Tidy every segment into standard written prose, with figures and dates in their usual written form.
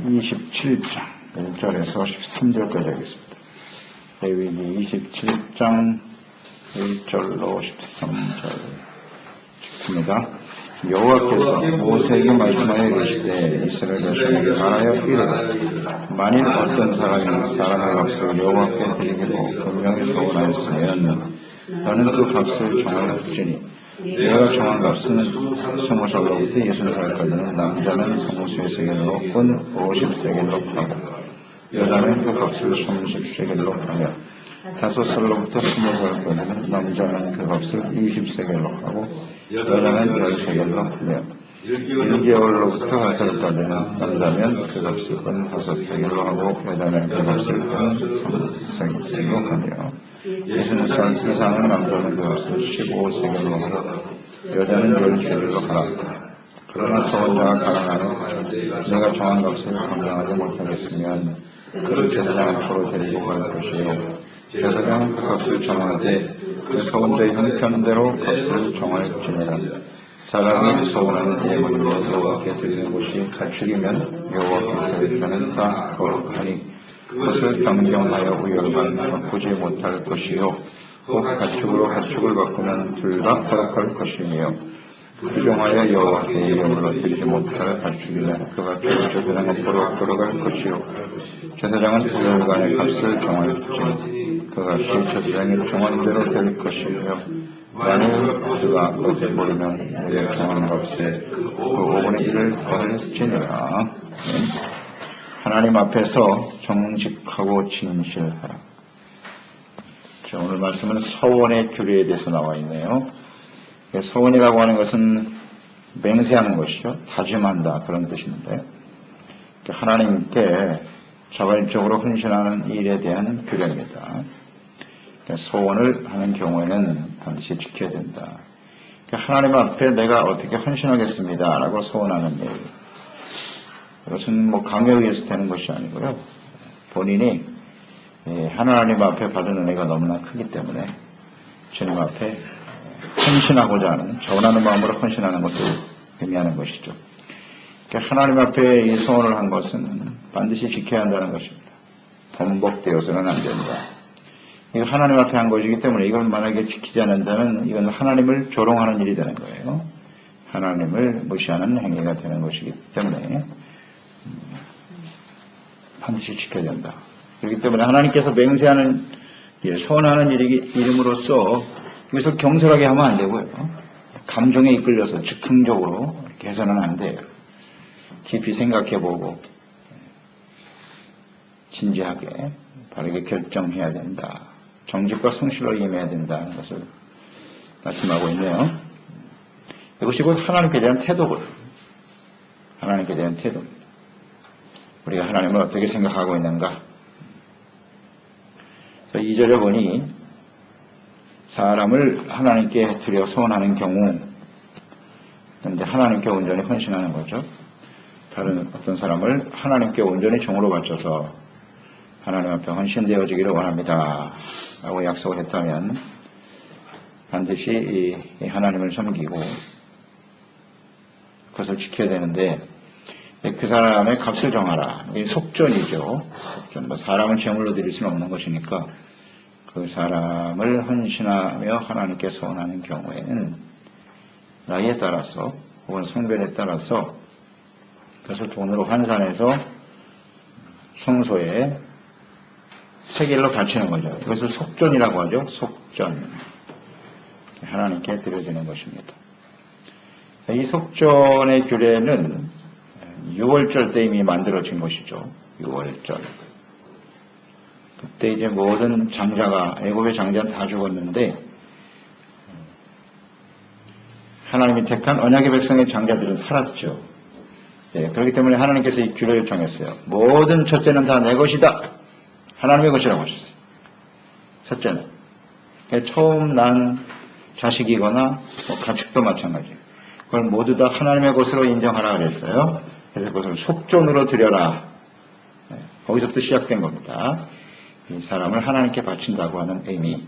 27장 1절에서 13절까지 하겠습니다. 레위기 27장 1절로 13절 읽습니다. 여호와께서 모세에게 말씀하여 계시되 이스라엘 자손에게 말하여 이르라. 만일 어떤 사람이 사람의 값을 여호와께 드리기로 분명히 서원하였으면 너는 그 값을 정하였으니 내가 정한 값은 20살로부터 60살까지는 남자는 20세겔로 은 50세겔로 하고 여자는 그 값을 30세겔로 하며 5살로부터 20살까지는 남자는 그 값을 20세겔로 하고 여자는 10세겔로 하며 1개월로부터 1살까지는 남자면 그 값을 은 5세겔로 하고 여자는 그 값을 은 3세겔로 하며 60살 이상은 남자는 그 값을 15세겔로 하고 여자는 10세겔로 하라. 그러나 서원자가 가난하여 내가 정한 값을 감당하지 못하겠으면 그를 제사장 앞으로 데리고 갈 것이요 제사장은 그 값을 정하되 그 서원자의 형편대로 값을 정할지니라. 사람이 서원하는 예물로 여호와께 드리는 것이 가축이면 여호와께 드릴 때는 다 거룩하니 그것을 변경하여 우열만 바꾸지 못할 것이요 꼭 가축으로 가축을 바꾸면 둘 다 거룩할 것이며 부정하여 여호와께 예물로 드리지 못할 가축이면 그 가축을 제사장 앞으로 끌어갈 것이요 제사장은 2일간의 값을 정할지니 그 값이 제사장이 정한 대로 될 것이며 만일 그가 그것을 모르면 내 정한 값에 그 5분의 1을 더할지니라. 하나님 앞에서 정직하고 진실하라. 오늘 말씀은 서원의 규례에 대해서 나와 있네요. 서원이라고 하는 것은 맹세하는 것이죠. 다짐한다 그런 뜻인데 하나님께 자발적으로 헌신하는 일에 대한 규례입니다. 서원을 하는 경우에는 반드시 지켜야 된다. 하나님 앞에 내가 어떻게 헌신하겠습니다 라고 서원하는 일, 이것은 강요에 의해서 되는 것이 아니고요. 본인이 하나님 앞에 받은 은혜가 너무나 크기 때문에 주님 앞에 헌신하고자 하는, 자원하는 마음으로 헌신하는 것을 의미하는 것이죠. 하나님 앞에 이 서원을 한 것은 반드시 지켜야 한다는 것입니다. 번복되어서는 안 된다. 이거 하나님 앞에 한 것이기 때문에 이걸 만약에 지키지 않는다면 이건 하나님을 조롱하는 일이 되는 거예요. 하나님을 무시하는 행위가 되는 것이기 때문에 반드시 지켜야 된다. 그렇기 때문에 하나님께서 맹세하는 일, 서원하는 이름으로써 여기서 경솔하게 하면 안 되고요. 감정에 이끌려서 즉흥적으로 이렇게 해서는 안 돼요. 깊이 생각해보고 진지하게 바르게 결정해야 된다. 정직과 성실로 임해야 된다는 것을 말씀하고 있네요. 이것이 곧 하나님께 대한 태도거든요. 하나님께 대한 태도입니다. 우리가 하나님을 어떻게 생각하고 있는가? 2절에 보니 사람을 하나님께 드려 서원하는 경우, 그런데 하나님께 온전히 헌신하는 거죠. 다른 어떤 사람을 하나님께 온전히 종으로 바쳐서 하나님 앞에 헌신되어지기를 원합니다 라고 약속을 했다면 반드시 이 하나님을 섬기고 그것을 지켜야 되는데 그 사람의 값을 정하라. 이게 속전이죠. 속전. 사람을 제물로 드릴 수는 없는 것이니까 그 사람을 헌신하며 하나님께 서원하는 경우에는 나이에 따라서 혹은 성별에 따라서 그것을 돈으로 환산해서 성소에 세겔로 바치는 거죠. 이것을 속전이라고 하죠. 속전. 하나님께 드려지는 것입니다. 이 속전의 규례는 6월절 때 이미 만들어진 것이죠. 6월절. 그때 이제 모든 장자가, 애굽의 장자는 다 죽었는데 하나님이 택한 언약의 백성의 장자들은 살았죠. 그렇기 때문에 하나님께서 이 규례를 정했어요. 모든 첫째는 다 내 것이다. 하나님의 것이라고 하셨어요. 첫째는. 처음 난 자식이거나 가축도 마찬가지예요. 그걸 모두 다 하나님의 것으로 인정하라 그랬어요. 그래서 그것을 속전으로 드려라. 거기서부터 시작된 겁니다. 이 사람을 하나님께 바친다고 하는 의미.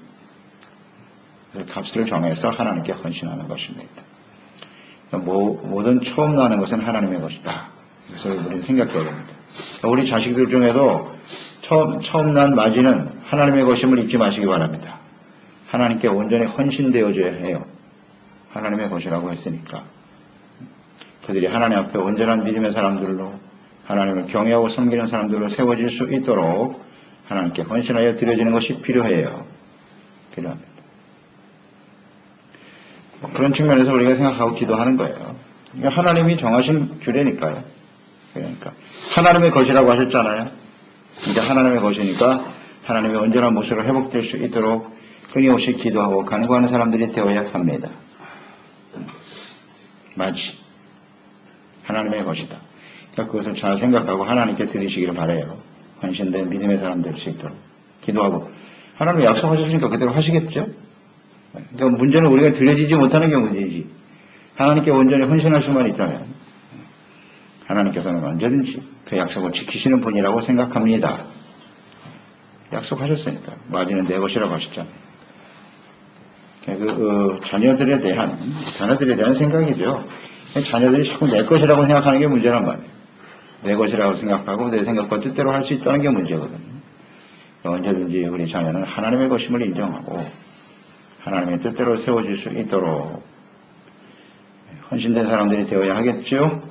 값을 정해서 하나님께 헌신하는 것입니다. 모든 처음 나는 것은 하나님의 것이다. 그래서 우리는 생각해야 됩니다. 우리 자식들 중에도 처음 난 맞이는 하나님의 것임을 잊지 마시기 바랍니다. 하나님께 온전히 헌신되어져야 해요. 하나님의 것이라고 했으니까. 그들이 하나님 앞에 온전한 믿음의 사람들로 하나님을 경외하고 섬기는 사람들로 세워질 수 있도록 하나님께 헌신하여 드려지는 것이 필요해요. 필요합니다. 그런 측면에서 우리가 생각하고 기도하는 거예요. 그러니까 하나님이 정하신 규례니까요. 그러니까 하나님의 것이라고 하셨잖아요. 이제 하나님의 것이니까 하나님의 온전한 모습으로 회복될 수 있도록 끊임없이 기도하고 간구하는 사람들이 되어야 합니다. 맞지. 하나님의 것이다. 그러니까 그것을 잘 생각하고 하나님께 드리시기를 바라요. 헌신된 믿음의 사람 될 수 있도록 기도하고 하나님이 약속하셨으니까 그대로 하시겠죠. 그러니까 문제는 우리가 드려지지 못하는 게 문제이지. 하나님께 온전히 헌신할 수만 있다면 하나님께서는 언제든지 그 약속을 지키시는 분이라고 생각합니다. 약속하셨으니까 맞이는 내 것이라고 하셨잖아요. 자녀들에 대한 생각이죠. 자녀들이 자꾸 내 것이라고 생각하는 게 문제란 말이에요. 내 것이라고 생각하고 내 생각과 뜻대로 할 수 있다는 게 문제거든요. 언제든지 우리 자녀는 하나님의 것임을 인정하고 하나님의 뜻대로 세워질 수 있도록 헌신된 사람들이 되어야 하겠죠.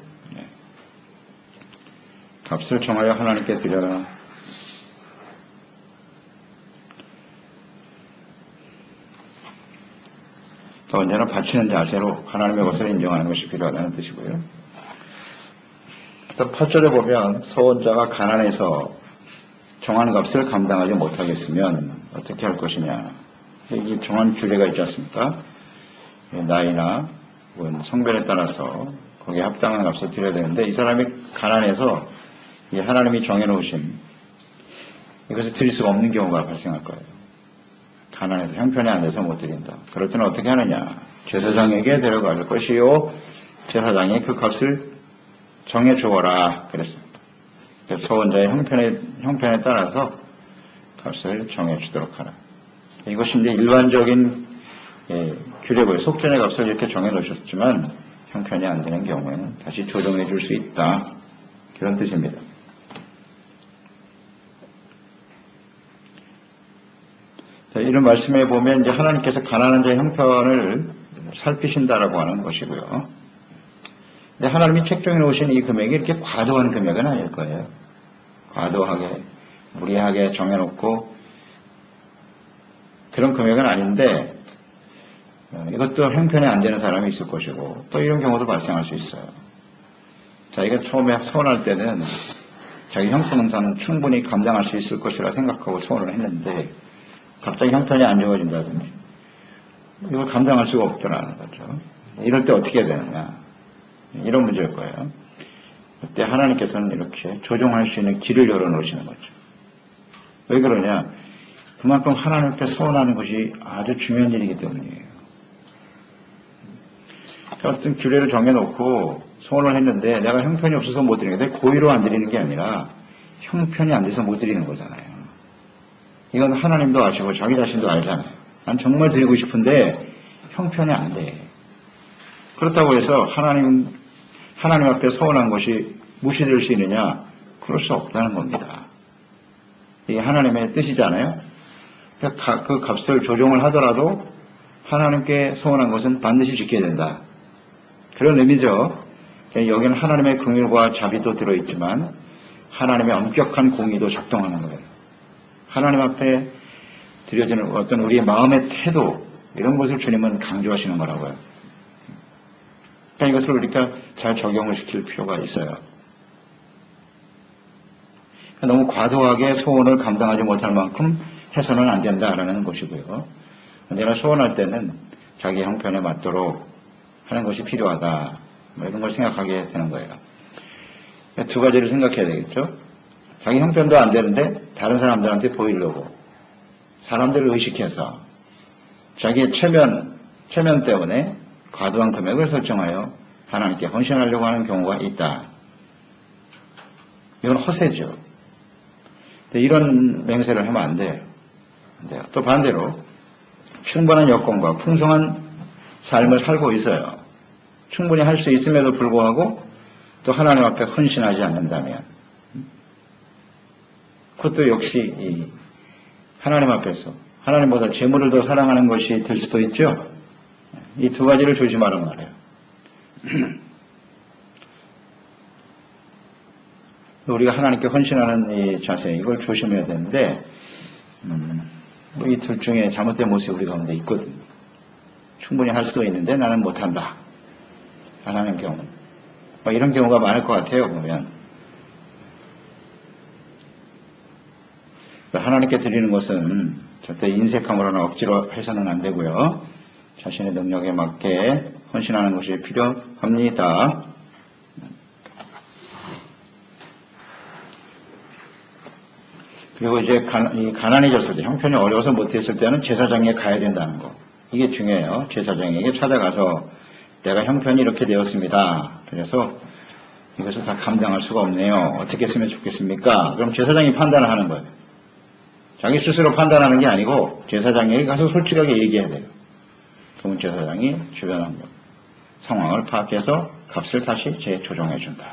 값을 정하여 하나님께 드려라. 또 언제나 바치는 자세로 하나님의 것을 인정하는 것이 필요하다는 뜻이고요. 또 8절에 보면 서원자가 가난해서 정한 값을 감당하지 못하겠으면 어떻게 할 것이냐. 이 정한 규례가 있지 않습니까? 나이나 성별에 따라서 거기에 합당한 값을 드려야 되는데 이 사람이 가난해서 이 하나님이 정해놓으신 이것을 드릴 수가 없는 경우가 발생할 거예요. 가난해서 형편이 안 돼서 못 드린다. 그럴 때는 어떻게 하느냐. 제사장에게 데려갈 것이요. 제사장이 그 값을 정해 주어라. 그랬습니다. 서원자의 형편에 따라서 값을 정해 주도록 하라. 이것이 이제 일반적인 규례고요. 속전의 값을 이렇게 정해 놓으셨지만 형편이 안 되는 경우에는 다시 조정해 줄 수 있다. 그런 뜻입니다. 이런 말씀에 보면 이제 하나님께서 가난한 자의 형편을 살피신다라고 하는 것이고요. 근데 하나님이 책정해 놓으신 이 금액이 이렇게 과도한 금액은 아닐 거예요. 과도하게, 무리하게 정해놓고 그런 금액은 아닌데 이것도 형편이 안 되는 사람이 있을 것이고 또 이런 경우도 발생할 수 있어요. 자기가 처음에 소원할 때는 자기 형편상은 충분히 감당할 수 있을 것이라 생각하고 소원을 했는데 갑자기 형편이 안 좋아진다든지 이걸 감당할 수가 없더라는 거죠. 이럴 때 어떻게 해야 되느냐. 이런 문제일 거예요. 그때 하나님께서는 이렇게 조정할 수 있는 길을 열어놓으시는 거죠. 왜 그러냐. 그만큼 하나님께 소원하는 것이 아주 중요한 일이기 때문이에요. 어떤 규례를 정해놓고 소원을 했는데 내가 형편이 없어서 못 드리는 게 고의로 안 드리는 게 아니라 형편이 안 돼서 못 드리는 거잖아요. 이건 하나님도 아시고 자기 자신도 알잖아요. 난 정말 드리고 싶은데 형편이 안 돼. 그렇다고 해서 하나님 앞에 소원한 것이 무시될 수 있느냐? 그럴 수 없다는 겁니다. 이게 하나님의 뜻이잖아요. 그 값을 조정을 하더라도 하나님께 소원한 것은 반드시 지켜야 된다. 그런 의미죠. 여기는 하나님의 긍휼과 자비도 들어있지만 하나님의 엄격한 공의도 작동하는 거예요. 하나님 앞에 드려지는 어떤 우리의 마음의 태도 이런 것을 주님은 강조하시는 거라고요. 그러니까 이것을 우리가 잘 적용을 시킬 필요가 있어요. 너무 과도하게 소원을 감당하지 못할 만큼 해서는 안 된다라는 것이고요. 언제나 소원할 때는 자기 형편에 맞도록 하는 것이 필요하다. 이런 걸 생각하게 되는 거예요. 두 가지를 생각해야 되겠죠. 자기 형편도 안 되는데 다른 사람들한테 보이려고 사람들을 의식해서 자기의 체면 때문에 과도한 금액을 설정하여 하나님께 헌신하려고 하는 경우가 있다. 이건 허세죠. 이런 맹세를 하면 안 돼요. 또 반대로 충분한 여건과 풍성한 삶을 살고 있어요. 충분히 할 수 있음에도 불구하고 또 하나님 앞에 헌신하지 않는다면 그것도 역시 이 하나님 앞에서 하나님보다 재물을 더 사랑하는 것이 될 수도 있죠. 이 두 가지를 조심하란 말이에요. 우리가 하나님께 헌신하는 이 자세, 이걸 조심해야 되는데 이 둘 중에 잘못된 모습이 우리 가운데 있거든요. 충분히 할 수도 있는데 나는 못한다 하는 경우, 이런 경우가 많을 것 같아요. 보면 하나님께 드리는 것은 절대 인색함으로나 억지로 해서는 안 되고요. 자신의 능력에 맞게 헌신하는 것이 필요합니다. 그리고 이제 가난해졌을 때, 형편이 어려워서 못했을 때는 제사장에 가야 된다는 거. 이게 중요해요. 제사장에게 찾아가서 내가 형편이 이렇게 되었습니다. 그래서 이것을 다 감당할 수가 없네요. 어떻게 했으면 좋겠습니까? 그럼 제사장이 판단을 하는 거예요. 자기 스스로 판단하는 게 아니고 제사장에게 가서 솔직하게 얘기해야 돼요. 그러면 제사장이 주변 상황을 파악해서 값을 다시 재조정해 준다.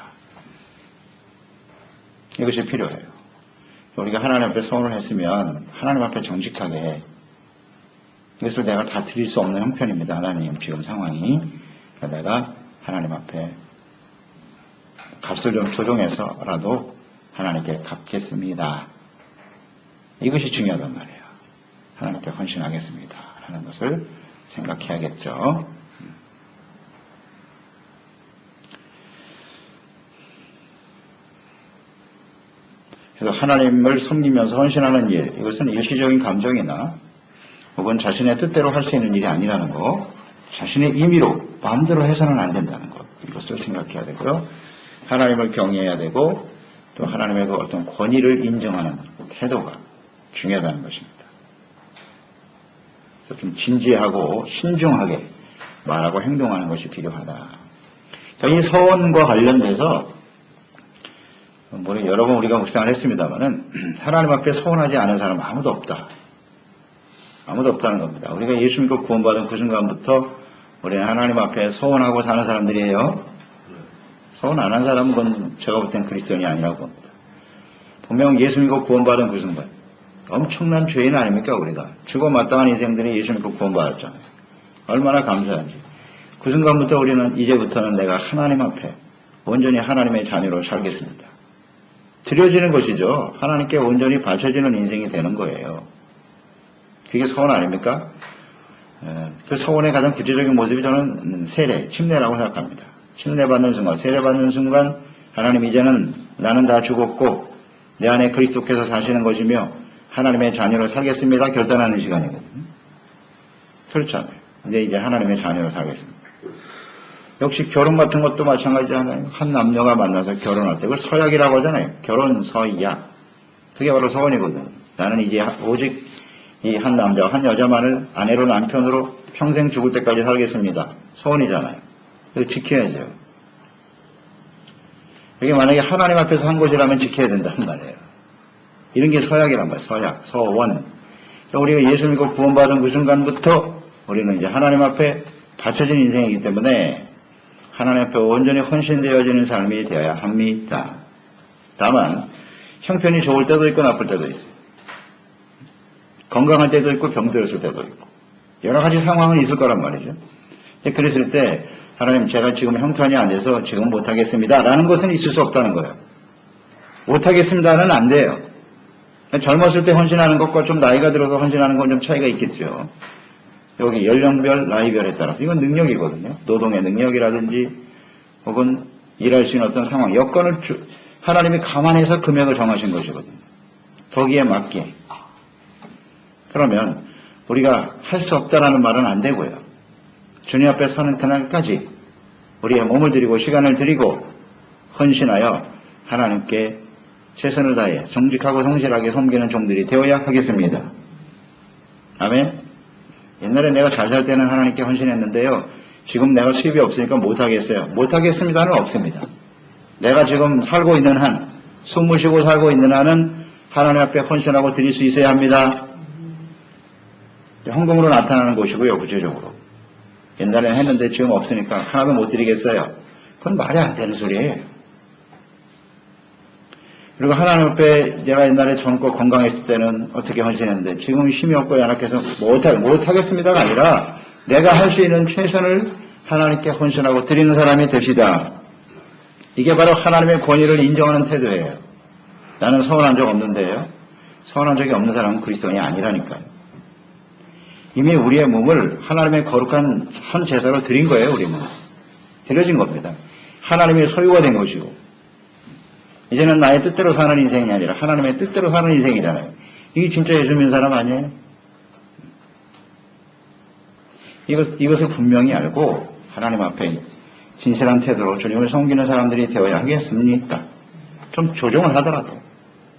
이것이 필요해요. 우리가 하나님 앞에 소원을 했으면 하나님 앞에 정직하게, 이것을 내가 다 드릴 수 없는 형편입니다. 하나님 지금 상황이. 그러니까 내가 하나님 앞에 값을 좀 조정해서라도 하나님께 갚겠습니다. 이것이 중요하단 말이에요. 하나님께 헌신하겠습니다 하는 것을 생각해야겠죠. 그래서 하나님을 섬기면서 헌신하는 일, 이것은 일시적인 감정이나 혹은 자신의 뜻대로 할 수 있는 일이 아니라는 거, 자신의 임의로 마음대로 해서는 안 된다는 것, 이것을 생각해야 되고요. 하나님을 경외해야 되고 또 하나님의 그 어떤 권위를 인정하는 태도가 중요하다는 것입니다. 그래서 좀 진지하고 신중하게 말하고 행동하는 것이 필요하다. 이 서원과 관련돼서 여러 번 우리가 묵상을 했습니다만은 하나님 앞에 서원하지 않은 사람 아무도 없다. 아무도 없다는 겁니다. 우리가 예수 믿고 구원받은 그 순간부터 우리는 하나님 앞에 서원하고 사는 사람들이에요. 서원 안 한 사람은 그건 제가 볼 땐 그리스도인이 아니라고 봅니다. 분명 예수 믿고 구원받은 그 순간 엄청난 죄인 아닙니까? 우리가 죽어 마땅한 인생들이 예수 믿고 구원받았잖아요. 얼마나 감사한지. 그 순간부터 우리는 이제부터는 내가 하나님 앞에 온전히 하나님의 자녀로 살겠습니다. 드려지는 것이죠. 하나님께 온전히 바쳐지는 인생이 되는 거예요. 그게 서원 아닙니까? 그 서원의 가장 구체적인 모습이 저는 세례, 침례라고 생각합니다. 침례받는 순간, 세례받는 순간 하나님 이제는 나는 다 죽었고 내 안에 그리스도께서 사시는 것이며 하나님의 자녀로 살겠습니다 결단하는 시간이거든요. 그렇잖아요. 근데 이제 하나님의 자녀로 살겠습니다. 역시 결혼 같은 것도 마찬가지잖아요. 한 남녀가 만나서 결혼할 때 그걸 서약이라고 하잖아요. 결혼 서약. 그게 바로 서원이거든요. 나는 이제 오직 이 한 남자와 한 여자만을 아내로 남편으로 평생 죽을 때까지 살겠습니다. 서원이잖아요. 이거 지켜야죠. 이게 만약에 하나님 앞에서 한 것이라면 지켜야 된다는 말이에요. 이런 게 서약이란 말이에요. 서약, 서원. 우리가 예수 믿고 구원받은 그 순간부터 우리는 이제 하나님 앞에 바쳐진 인생이기 때문에 하나님 앞에 온전히 헌신되어지는 삶이 되어야 합니다. 다만 형편이 좋을 때도 있고 나쁠 때도 있어요. 건강할 때도 있고 병들었을 때도 있고 여러 가지 상황은 있을 거란 말이죠. 그랬을 때 하나님 제가 지금 형편이 안 돼서 지금 못하겠습니다 라는 것은 있을 수 없다는 거예요. 못하겠습니다는 안 돼요. 젊었을 때 헌신하는 것과 좀 나이가 들어서 헌신하는 건 좀 차이가 있겠죠. 여기 연령별, 나이별에 따라서 이건 능력이거든요. 노동의 능력이라든지 혹은 일할 수 있는 어떤 상황, 여건을 하나님이 감안해서 금액을 정하신 것이거든요. 거기에 맞게. 그러면 우리가 할 수 없다라는 말은 안 되고요. 주님 앞에 서는 그날까지 우리의 몸을 드리고 시간을 드리고 헌신하여 하나님께 최선을 다해 정직하고 성실하게 섬기는 종들이 되어야 하겠습니다. 아멘. 옛날에 내가 잘 살 때는 하나님께 헌신했는데요. 지금 내가 수입이 없으니까 못하겠어요. 못하겠습니다는 없습니다. 내가 지금 살고 있는 한, 숨을 쉬고 살고 있는 한은 하나님 앞에 헌신하고 드릴 수 있어야 합니다. 헌금으로 나타나는 것이고요. 구체적으로. 옛날에는 했는데 지금 없으니까 하나도 못 드리겠어요. 그건 말이 안 되는 소리예요. 그리고 하나님 앞에 내가 옛날에 젊고 건강했을 때는 어떻게 헌신했는데 지금 힘이 없고 연약해서 못하겠습니다가 아니라 내가 할 수 있는 최선을 하나님께 헌신하고 드리는 사람이 됩시다. 이게 바로 하나님의 권위를 인정하는 태도예요. 나는 서운한 적 없는데요. 서운한 적이 없는 사람은 그리스도인이 아니라니까요. 이미 우리의 몸을 하나님의 거룩한 한 제사로 드린 거예요. 우리 몸. 드려진 겁니다. 하나님의 소유가 된 것이고 이제는 나의 뜻대로 사는 인생이 아니라 하나님의 뜻대로 사는 인생이잖아요. 이게 진짜 예수 믿는 사람 아니에요? 이것을 분명히 알고 하나님 앞에 진실한 태도로 주님을 섬기는 사람들이 되어야 하겠습니까? 좀 조정을 하더라도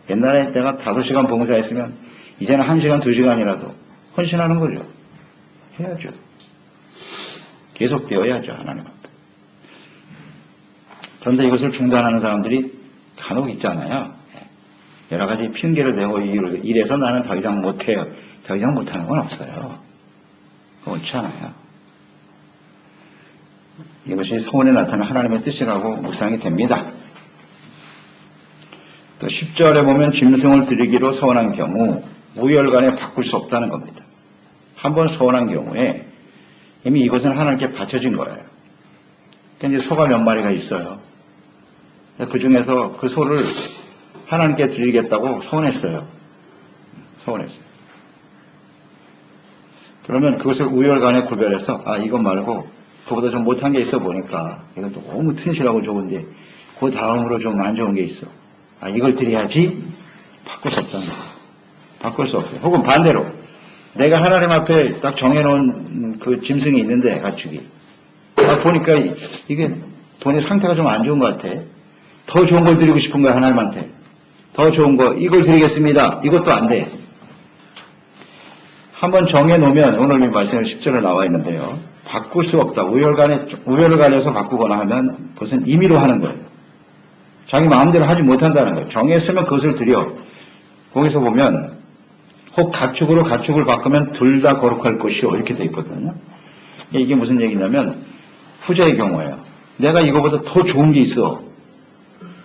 옛날에 내가 5시간 봉사했으면 이제는 1시간, 2시간이라도 헌신하는 거죠. 해야죠. 계속 되어야죠. 하나님 앞에. 그런데 이것을 중단하는 사람들이 간혹 있잖아요. 여러 가지 핑계를 대고 이래서 나는 더 이상 못해요. 더 이상 못하는 건 없어요. 옳지 않아요. 이것이 소원에 나타나는 하나님의 뜻이라고 묵상이 됩니다. 또 10절에 보면 짐승을 드리기로 서원한 경우 우열간에 바꿀 수 없다는 겁니다. 한번 서원한 경우에 이미 이것은 하나님께 바쳐진 거예요. 그러니까 이제 소가 몇 마리가 있어요. 그 중에서 그 소를 하나님께 드리겠다고 서원했어요. 그러면 그것을 우열간에 구별해서 이것 말고 그보다 좀 못한 게 있어 보니까 이건 너무 튼실하고 좋은데 그 다음으로 좀 안 좋은 게 있어. 이걸 드려야지. 바꿀 수 없다는 거예요. 바꿀 수 없어요. 혹은 반대로 내가 하나님 앞에 딱 정해놓은 그 짐승이 있는데 가축이 보니까 이게 본인 상태가 좀 안 좋은 것 같아. 더 좋은 걸 드리고 싶은 거야. 하나님한테 더 좋은 거 이걸 드리겠습니다. 이것도 안 돼. 한번 정해놓으면 오늘 이 말씀에 10절에 나와 있는데요. 바꿀 수 없다. 우열을 가려서 바꾸거나 하면 그것은 임의로 하는 거예요. 자기 마음대로 하지 못한다는 거예요. 정했으면 그것을 드려. 거기서 보면 혹 가축으로 가축을 바꾸면 둘 다 거룩할 것이요. 이렇게 돼 있거든요. 이게 무슨 얘기냐면 후자의 경우예요. 내가 이거보다 더 좋은 게 있어.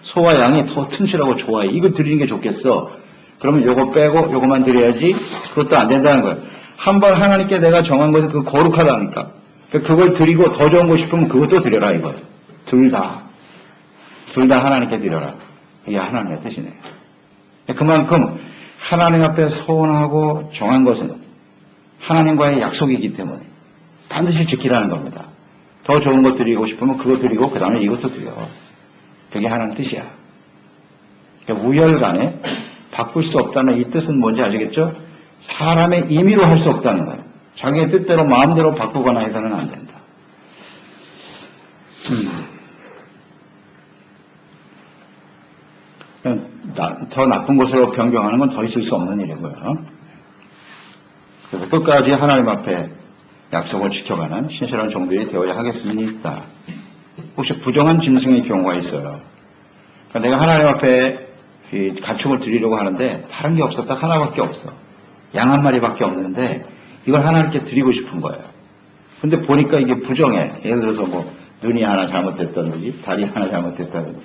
소와 양이 더 튼실하고 좋아해. 이거 드리는 게 좋겠어. 그러면 요거 빼고 요거만 드려야지. 그것도 안 된다는 거예요. 한번 하나님께 내가 정한 것은 그 거룩하다니까. 그걸 드리고 더 좋은 거 싶으면 그것도 드려라 이거예요. 둘 다 하나님께 드려라. 이게 하나님의 뜻이네요. 그만큼 하나님 앞에 소원하고 정한 것은 하나님과의 약속이기 때문에 반드시 지키라는 겁니다. 더 좋은 것 드리고 싶으면 그거 드리고 그 다음에 이것도 드려. 그게 하나님 뜻이야. 그러니까 우열간에 바꿀 수 없다는 이 뜻은 뭔지 아시겠죠? 사람의 임의로 할 수 없다는 거예요. 자기의 뜻대로 마음대로 바꾸거나 해서는 안 된다. 더 나쁜 것으로 변경하는 건 더 있을 수 없는 일이고요. 그래서 끝까지 하나님 앞에 약속을 지켜가는 신실한 종들이 되어야 하겠습니다. 혹시 부정한 짐승의 경우가 있어요. 그러니까 내가 하나님 앞에 이 가축을 드리려고 하는데 다른 게 없어. 딱 하나밖에 없어. 양 한 마리밖에 없는데 이걸 하나님께 드리고 싶은 거예요. 근데 보니까 이게 부정해. 예를 들어서 뭐 눈이 하나 잘못됐다든지 다리 하나 잘못됐다든지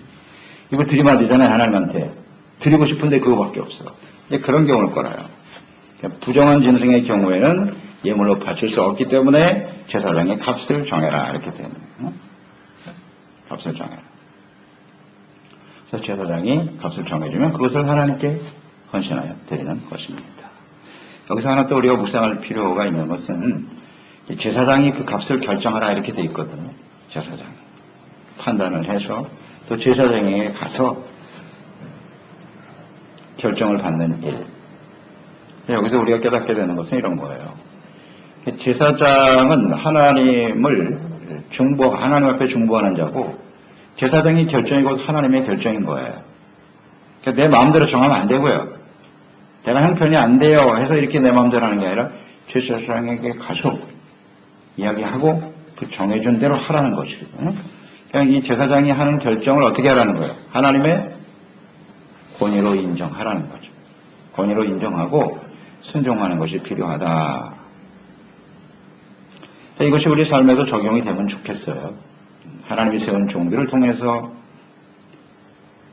이거 드리면 안 되잖아요. 하나님한테. 드리고 싶은데 그거밖에 없어. 그런 경우일 거라요. 부정한 짐승의 경우에는 예물로 바칠 수 없기 때문에 제사장의 값을 정해라. 이렇게 되는 거예요. 값을 정해라. 그래서 제사장이 값을 정해주면 그것을 하나님께 헌신하여 드리는 것입니다. 여기서 하나 또 우리가 묵상할 필요가 있는 것은 제사장이 그 값을 결정하라 이렇게 돼 있거든요. 제사장이 판단을 해서 또 제사장에게 가서 결정을 받는 일. 여기서 우리가 깨닫게 되는 것은 이런 거예요. 제사장은 하나님 앞에 중보하는 자고 제사장의 결정이고 하나님의 결정인 거예요. 그러니까 내 마음대로 정하면 안 되고요. 내가 형편이 안 돼요 해서 이렇게 내 마음대로 하는 게 아니라 제사장에게 가서 이야기하고 그 정해준 대로 하라는 것이거든요. 그냥 이 제사장이 하는 결정을 어떻게 하라는 거예요? 하나님의 권위로 인정하라는 거죠. 권위로 인정하고 순종하는 것이 필요하다. 이것이 우리 삶에도 적용이 되면 좋겠어요. 하나님이 세운 종들을 통해서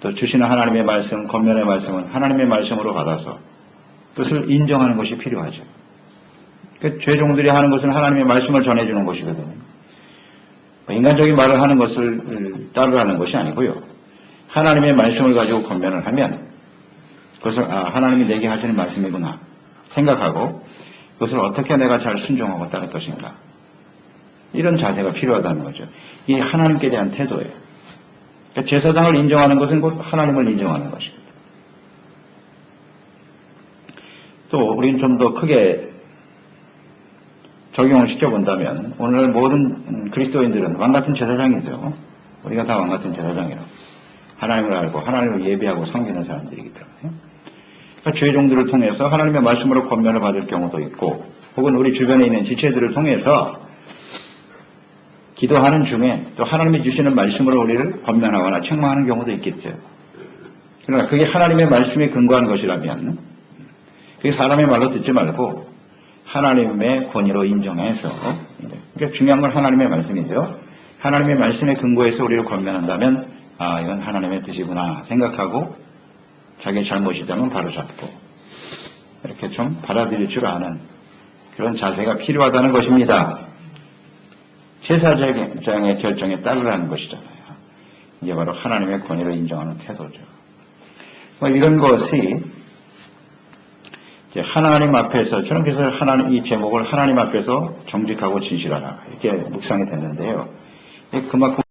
또 주시는 하나님의 말씀, 권면의 말씀은 하나님의 말씀으로 받아서 그것을 인정하는 것이 필요하죠. 그 죄종들이 하는 것은 하나님의 말씀을 전해주는 것이거든요. 인간적인 말을 하는 것을 따르라는 것이 아니고요. 하나님의 말씀을 가지고 권면을 하면 그것을 하나님이 내게 하시는 말씀이구나 생각하고 그것을 어떻게 내가 잘 순종하고 따를 것인가, 이런 자세가 필요하다는 거죠. 이게 하나님께 대한 태도예요. 그러니까 제사장을 인정하는 것은 곧 하나님을 인정하는 것입니다. 또 우리는 좀 더 크게 적용을 시켜본다면 오늘 모든 그리스도인들은 왕같은 제사장이죠. 우리가 다 왕같은 제사장이라고. 하나님을 알고 하나님을 예배하고 섬기는 사람들이기 때문에. 그러니까 죄종들을 통해서 하나님의 말씀으로 권면을 받을 경우도 있고, 혹은 우리 주변에 있는 지체들을 통해서 기도하는 중에 또 하나님이 주시는 말씀으로 우리를 권면하거나 책망하는 경우도 있겠죠. 그러나 그게 하나님의 말씀에 근거한 것이라면 그게 사람의 말로 듣지 말고 하나님의 권위로 인정해서, 그러니까 중요한 건 하나님의 말씀이죠. 하나님의 말씀에 근거해서 우리를 권면한다면 이건 하나님의 뜻이구나 생각하고 자기의 잘못이라면 바로잡고 이렇게 좀 받아들일 줄 아는 그런 자세가 필요하다는 것입니다. 제사장의 결정에 따르라는 것이잖아요. 이게 바로 하나님의 권위로 인정하는 태도죠. 이런 것이 이제 하나님 앞에서, 저는 그래서 이 제목을 하나님 앞에서 정직하고 진실하라 이렇게 묵상이 됐는데요. 그만큼